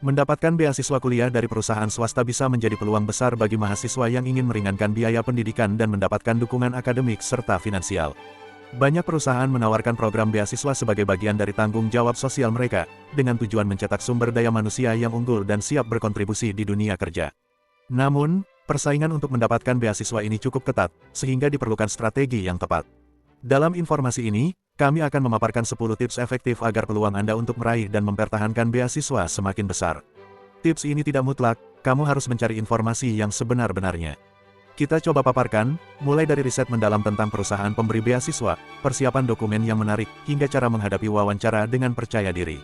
Mendapatkan beasiswa kuliah dari perusahaan swasta bisa menjadi peluang besar bagi mahasiswa yang ingin meringankan biaya pendidikan dan mendapatkan dukungan akademik serta finansial. Banyak perusahaan menawarkan program beasiswa sebagai bagian dari tanggung jawab sosial mereka, dengan tujuan mencetak sumber daya manusia yang unggul dan siap berkontribusi di dunia kerja. Namun, persaingan untuk mendapatkan beasiswa ini cukup ketat, sehingga diperlukan strategi yang tepat. Dalam informasi ini, kami akan memaparkan 10 tips efektif agar peluang Anda untuk meraih dan mempertahankan beasiswa semakin besar. Tips ini tidak mutlak, kamu harus mencari informasi yang sebenar-benarnya. Kita coba paparkan, mulai dari riset mendalam tentang perusahaan pemberi beasiswa, persiapan dokumen yang menarik, hingga cara menghadapi wawancara dengan percaya diri.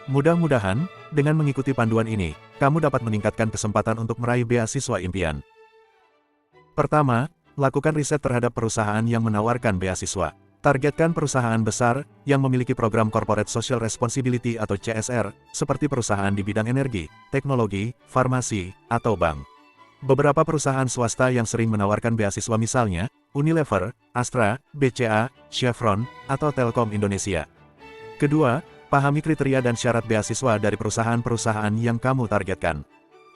Mudah-mudahan, dengan mengikuti panduan ini, kamu dapat meningkatkan kesempatan untuk meraih beasiswa impian. Pertama, lakukan riset terhadap perusahaan yang menawarkan beasiswa. Targetkan perusahaan besar, yang memiliki program Corporate Social Responsibility atau CSR, seperti perusahaan di bidang energi, teknologi, farmasi, atau bank. Beberapa perusahaan swasta yang sering menawarkan beasiswa misalnya, Unilever, Astra, BCA, Chevron, atau Telkom Indonesia. Kedua, pahami kriteria dan syarat beasiswa dari perusahaan-perusahaan yang kamu targetkan.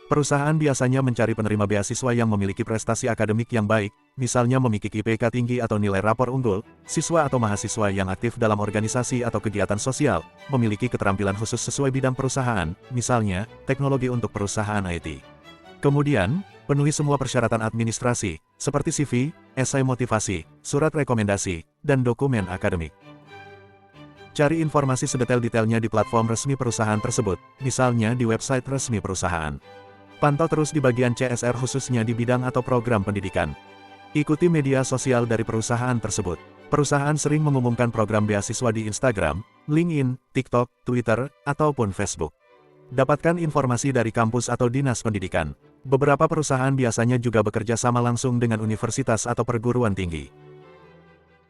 Perusahaan biasanya mencari penerima beasiswa yang memiliki prestasi akademik yang baik, misalnya memiliki IPK tinggi atau nilai rapor unggul, siswa atau mahasiswa yang aktif dalam organisasi atau kegiatan sosial, memiliki keterampilan khusus sesuai bidang perusahaan, misalnya, teknologi untuk perusahaan IT. Kemudian, penuhi semua persyaratan administrasi, seperti CV, esai motivasi, surat rekomendasi, dan dokumen akademik. Cari informasi sedetail-detailnya di platform resmi perusahaan tersebut, misalnya di website resmi perusahaan. Pantau terus di bagian CSR khususnya di bidang atau program pendidikan. Ikuti media sosial dari perusahaan tersebut. Perusahaan sering mengumumkan program beasiswa di Instagram, LinkedIn, TikTok, Twitter, ataupun Facebook. Dapatkan informasi dari kampus atau dinas pendidikan. Beberapa perusahaan biasanya juga bekerja sama langsung dengan universitas atau perguruan tinggi.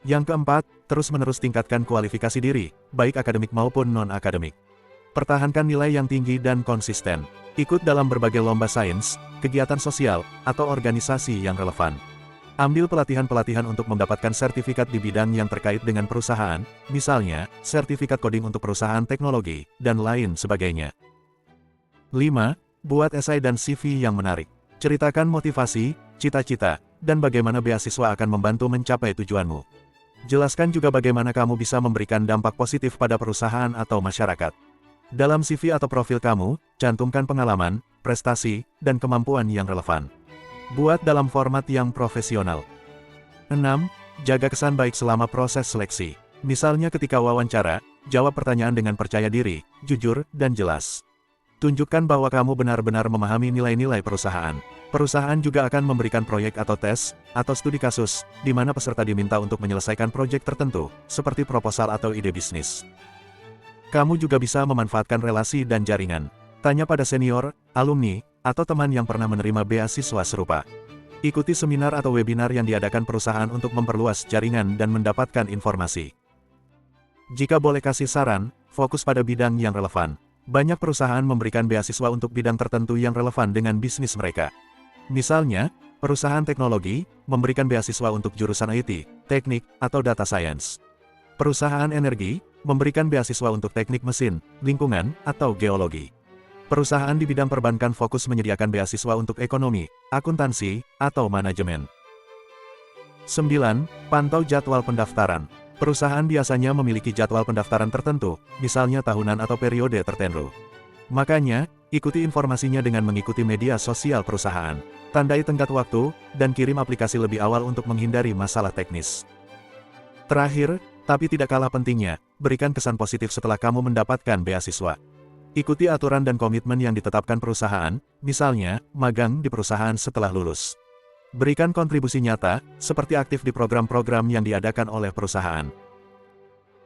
Yang keempat, terus-menerus tingkatkan kualifikasi diri, baik akademik maupun non-akademik. Pertahankan nilai yang tinggi dan konsisten. Ikut dalam berbagai lomba sains, kegiatan sosial, atau organisasi yang relevan. Ambil pelatihan-pelatihan untuk mendapatkan sertifikat di bidang yang terkait dengan perusahaan, misalnya, sertifikat coding untuk perusahaan teknologi, dan lain sebagainya. 5. Buat esai dan CV yang menarik. Ceritakan motivasi, cita-cita, dan bagaimana beasiswa akan membantu mencapai tujuanmu. Jelaskan juga bagaimana kamu bisa memberikan dampak positif pada perusahaan atau masyarakat. Dalam CV atau profil kamu, cantumkan pengalaman, prestasi, dan kemampuan yang relevan. Buat dalam format yang profesional. 6. Jaga kesan baik selama proses seleksi. Misalnya ketika wawancara, jawab pertanyaan dengan percaya diri, jujur, dan jelas. Tunjukkan bahwa kamu benar-benar memahami nilai-nilai perusahaan. Perusahaan juga akan memberikan proyek atau tes, atau studi kasus, di mana peserta diminta untuk menyelesaikan proyek tertentu, seperti proposal atau ide bisnis. Kamu juga bisa memanfaatkan relasi dan jaringan. Tanya pada senior, alumni, atau teman yang pernah menerima beasiswa serupa. Ikuti seminar atau webinar yang diadakan perusahaan untuk memperluas jaringan dan mendapatkan informasi. Jika boleh kasih saran, fokus pada bidang yang relevan. Banyak perusahaan memberikan beasiswa untuk bidang tertentu yang relevan dengan bisnis mereka. Misalnya, perusahaan teknologi memberikan beasiswa untuk jurusan IT, teknik, atau data science. Perusahaan energi memberikan beasiswa untuk teknik mesin, lingkungan, atau geologi. Perusahaan di bidang perbankan fokus menyediakan beasiswa untuk ekonomi, akuntansi, atau manajemen. 9. Pantau jadwal pendaftaran. Perusahaan biasanya memiliki jadwal pendaftaran tertentu, misalnya tahunan atau periode tertentu. Makanya, ikuti informasinya dengan mengikuti media sosial perusahaan. Tandai tenggat waktu, dan kirim aplikasi lebih awal untuk menghindari masalah teknis. Terakhir, tapi tidak kalah pentingnya, berikan kesan positif setelah kamu mendapatkan beasiswa. Ikuti aturan dan komitmen yang ditetapkan perusahaan, misalnya, magang di perusahaan setelah lulus. Berikan kontribusi nyata, seperti aktif di program-program yang diadakan oleh perusahaan.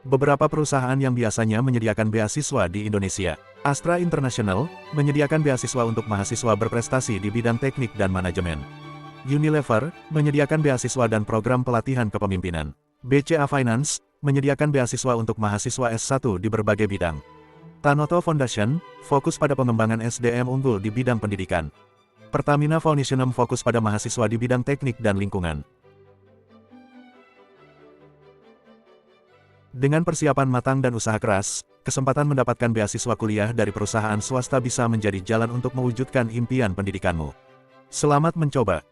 Beberapa perusahaan yang biasanya menyediakan beasiswa di Indonesia. Astra International, menyediakan beasiswa untuk mahasiswa berprestasi di bidang teknik dan manajemen. Unilever, menyediakan beasiswa dan program pelatihan kepemimpinan. BCA Finance, menyediakan beasiswa untuk mahasiswa S1 di berbagai bidang. Tanoto Foundation, fokus pada pengembangan SDM unggul di bidang pendidikan. Pertamina Foundation fokus pada mahasiswa di bidang teknik dan lingkungan. Dengan persiapan matang dan usaha keras, kesempatan mendapatkan beasiswa kuliah dari perusahaan swasta bisa menjadi jalan untuk mewujudkan impian pendidikanmu. Selamat mencoba!